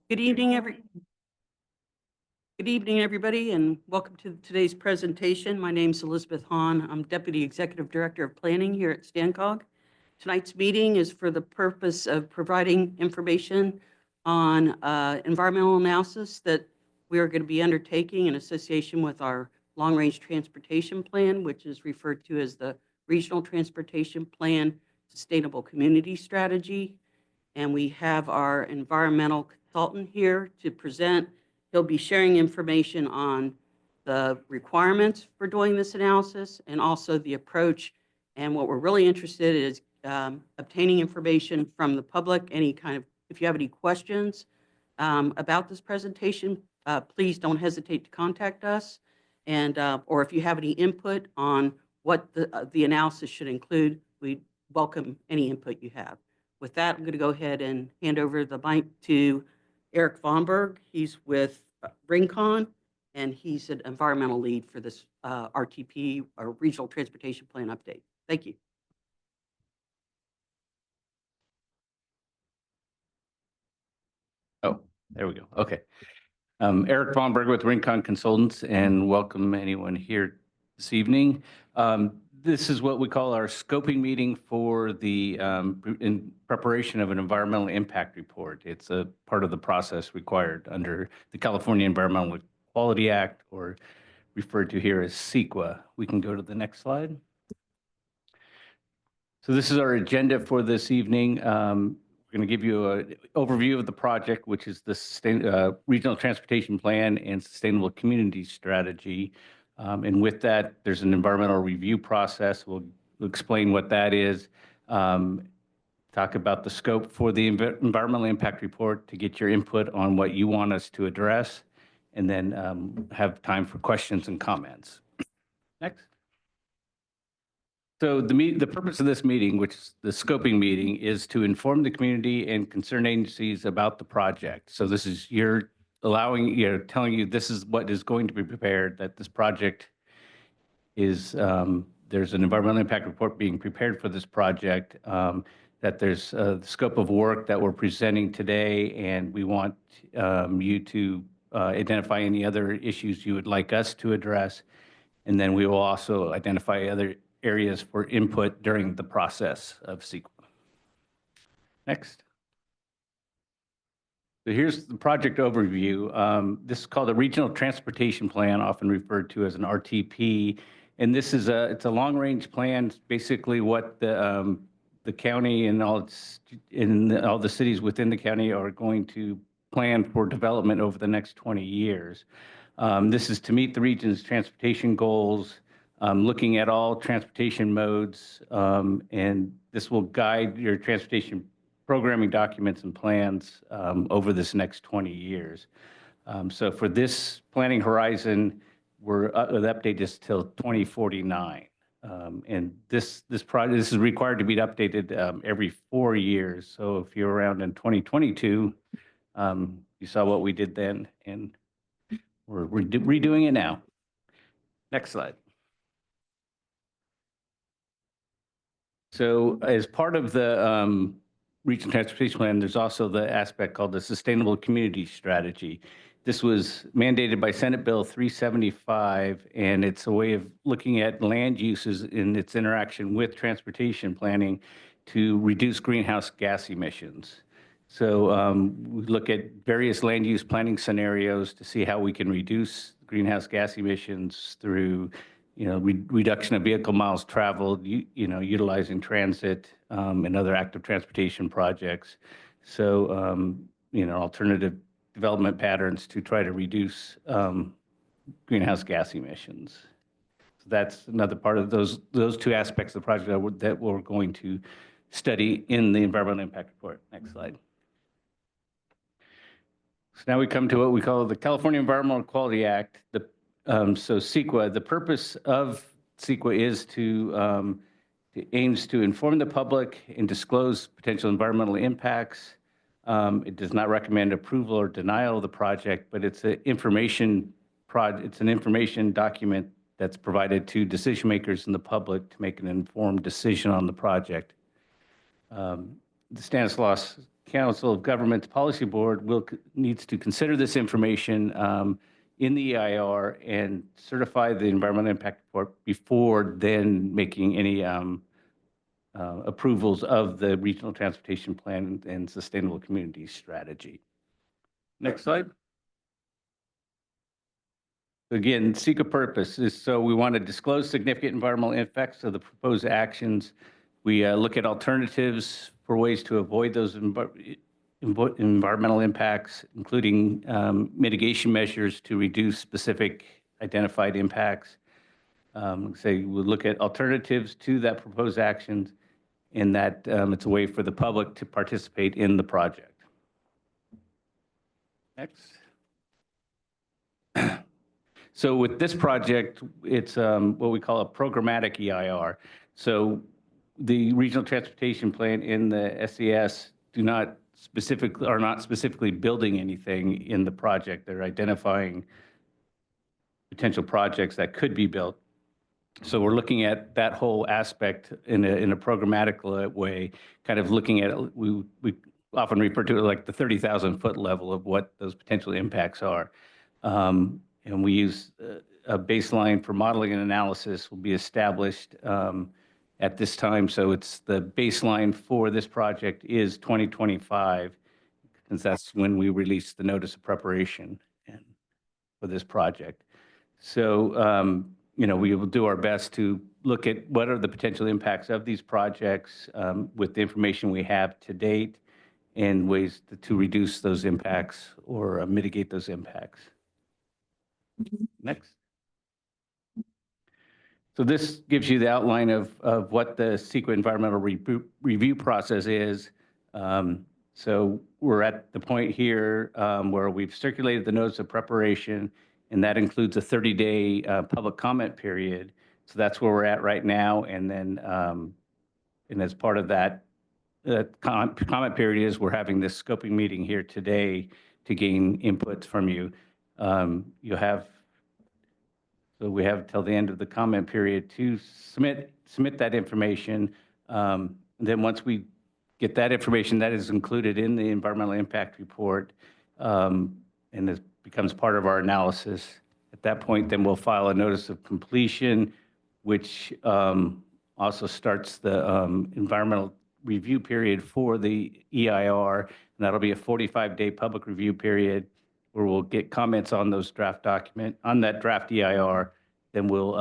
Good evening, everybody, and welcome to today's presentation. My name is Elizabeth Hahn. I'm Deputy Executive Director of Planning here at StanCog. Tonight's meeting is for the purpose of providing information on environmental analysis that we are going to be undertaking in association with our long-range transportation plan, which is referred to as the Regional Transportation Plan Sustainable Community Strategy. And we have our environmental consultant here to present. He'll be sharing information on the requirements for doing this analysis and also the approach. And what we're really interested in is obtaining information from the public. If you have any questions about this presentation, please don't hesitate to contact us. And or if you have any input on what the analysis should include, we welcome any input you have. With that, I'm going to go ahead and hand over the mic to Eric Vonberg. He's with Rincon, and he's an environmental lead for this RTP, or Regional Transportation Plan update. Thank you. Oh, there we go. Okay. Eric Vonberg with Rincon Consultants, and welcome anyone here this evening. This is what we call our scoping meeting for the in preparation of an environmental impact report. It's a part of the process required under the California Environmental Quality Act, or referred to here as CEQA. We can go to the next slide. So this is our agenda for this evening. We're going to give you an overview of the project, which is the Regional Transportation Plan and Sustainable Community Strategy. And with that, there's an environmental review process. We'll explain what that is, talk about the scope for the environmental impact report to get your input on what you want us to address, and then have time for questions and comments. Next. So the purpose of this meeting, which is the scoping meeting, is to inform the community and concerned agencies about the project. So this is telling you this is what is going to be prepared, that this project is, there's an environmental impact report being prepared for this project, that there's the scope of work that we're presenting today, and we want you to identify any other issues you would like us to address. And then we will also identify other areas for input during the process of CEQA. Next. So here's the project overview. This is called a Regional Transportation Plan, often referred to as an RTP. And this is it's a long-range plan, basically what the county and all the cities within the county are going to plan for development over the next 20 years. This is to meet the region's transportation goals, looking at all transportation modes, and this will guide your transportation programming documents and plans over this next 20 years. So for this planning horizon, the update is till 2049. And this is required to be updated every 4 years. So if you're around in 2022, you saw what we did then, and we're redoing it now. Next slide. So as part of the Regional Transportation Plan, there's also the aspect called the Sustainable Community Strategy. This was mandated by Senate Bill 375, and it's a way of looking at land uses in its interaction with transportation planning to reduce greenhouse gas emissions. So we look at various land use planning scenarios to see how we can reduce greenhouse gas emissions through reduction of vehicle miles traveled, utilizing transit and other active transportation projects. So, alternative development patterns to try to reduce greenhouse gas emissions. So that's another part of those two aspects of the project that we're going to study in the environmental impact report. Next slide. So now we come to what we call the California Environmental Quality Act. So CEQA, the purpose of CEQA is aims to inform the public and disclose potential environmental impacts. It does not recommend approval or denial of the project, but it's an information document that's provided to decision makers and the public to make an informed decision on the project. The Stanislaus Council of Governments Policy Board needs to consider this information in the EIR and certify the environmental impact report before then making any approvals of the regional transportation plan and sustainable community strategy. Next slide. Again, seek a purpose is so we want to disclose significant environmental effects of the proposed actions. We look at alternatives for ways to avoid those environmental impacts, including mitigation measures to reduce specific identified impacts. Say we look at alternatives to that proposed actions, and that it's a way for the public to participate in the project. Next. So with this project, it's what we call a programmatic EIR. So the regional transportation plan in the SES are not specifically building anything in the project. They're identifying potential projects that could be built. So we're looking at that whole aspect in a programmatic way, kind of looking at, we often refer to it like the 30,000-foot level of what those potential impacts are. And we use a baseline for modeling and analysis will be established at this time. So it's the baseline for this project is 2025, since that's when we release the notice of preparation for this project. So, we will do our best to look at what are the potential impacts of these projects with the information we have to date and ways to reduce those impacts or mitigate those impacts. Next. So this gives you the outline of what the CEQA environmental review process is. So we're at the point here where we've circulated the notice of preparation, and that includes a 30-day public comment period. So that's where we're at right now. And then, and as part of that comment period is we're having this scoping meeting here today to gain inputs from you. So we have till the end of the comment period to submit that information. Then once we get that information, that is included in the environmental impact report, and it becomes part of our analysis. At that point, then we'll file a notice of completion, which also starts the environmental review period for the EIR, and that'll be a 45-day public review period where we'll get comments on that draft EIR. Then we'll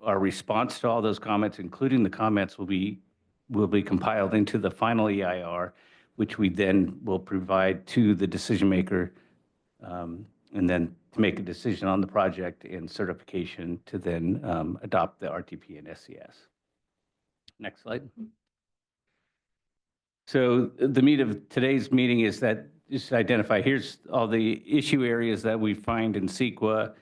our response to all those comments, including the comments, will be compiled into the final EIR, which we then will provide to the decision maker, and then to make a decision on the project and certification to then adopt the RTP and SES. Next slide. So the meat of today's meeting is that just identify, here's all the issue areas that we find in CEQA,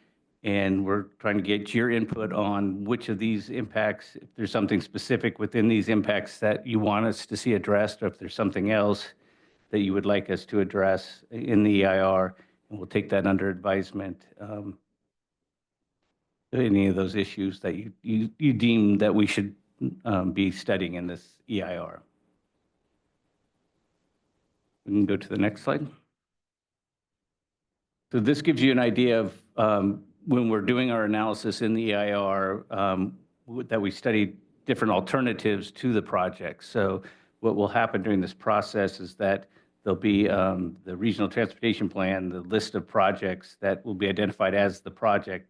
and we're trying to get your input on which of these impacts, if there's something specific within these impacts that you want us to see addressed, or if there's something else that you would like us to address in the EIR, and we'll take that under advisement. Any of those issues that you deem that we should be studying in this EIR. We can go to the next slide. So this gives you an idea of when we're doing our analysis in the EIR, that we study different alternatives to the project. So what will happen during this process is that there'll be the regional transportation plan, the list of projects that will be identified as the project,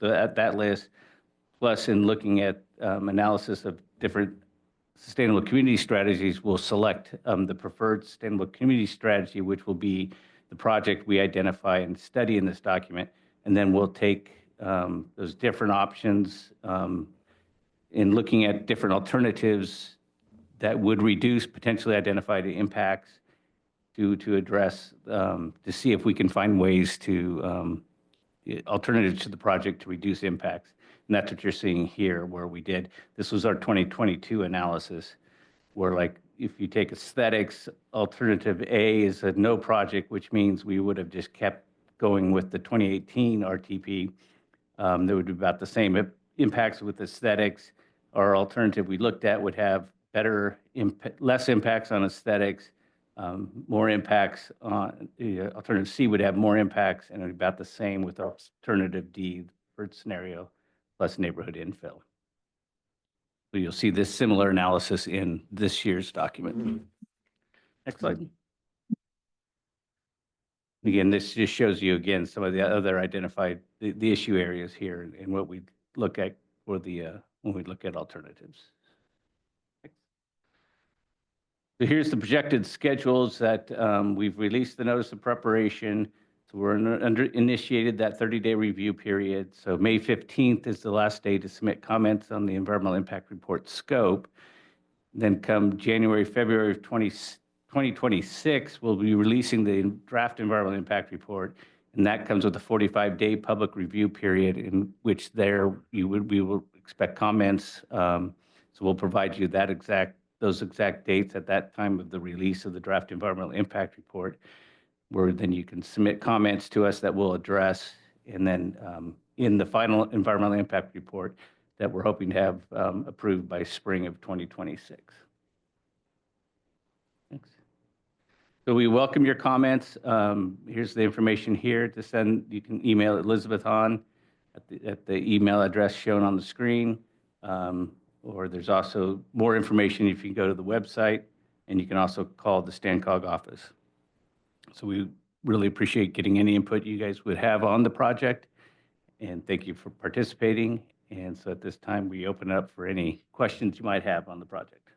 at that list, plus in looking at analysis of different sustainable community strategies, we'll select the preferred sustainable community strategy, which will be the project we identify and study in this document. And then we'll take those different options in looking at different alternatives that would reduce potentially identified impacts to address, to see if we can find ways to, alternatives to the project to reduce impacts. And that's what you're seeing here, where we did, this was our 2022 analysis, where like, if you take aesthetics, alternative A is a no project, which means we would have just kept going with the 2018 RTP. There would be about the same impacts with aesthetics. Our alternative we looked at would have less impacts on aesthetics, more impacts on, alternative C would have more impacts and about the same with alternative D, first scenario, plus neighborhood infill. So you'll see this similar analysis in this year's document. Next slide. Again, this just shows you again some of the other identified the issue areas here and what we look at for the when we look at alternatives. So here's the projected schedules that we've released the notice of preparation. So we're initiated that 30-day review period. So May 15th is the last day to submit comments on the environmental impact report scope. Then come January, February of 2026, we'll be releasing the draft environmental impact report. And that comes with a 45-day public review period in which we will expect comments. So we'll provide you those exact dates at that time of the release of the draft environmental impact report, where then you can submit comments to us that we'll address. And then in the final environmental impact report that we're hoping to have approved by spring of 2026. Thanks. So we welcome your comments. Here's the information here to send. You can email Elizabeth Hahn at the email address shown on the screen. Or there's also more information if you go to the website, and you can also call the StanCog office. So we really appreciate getting any input you guys would have on the project, and thank you for participating. And so at this time, we open up for any questions you might have on the project.